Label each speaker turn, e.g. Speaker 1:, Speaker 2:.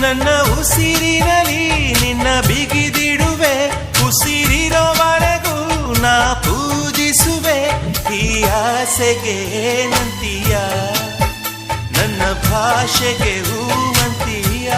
Speaker 1: ನನ್ನ ಉಸಿರಿನಲ್ಲಿ ನಿನ್ನ ಬಿಗಿದಿಡುವೆ, ಉಸಿರಿರೋವರೆಗೂ ನಾ ಪೂಜಿಸುವೆ. ಈ ಆಸೆಗೆ ನಂತೀಯ, ನನ್ನ ಭಾಷೆಗೆ ಹೂವಂತೀಯ.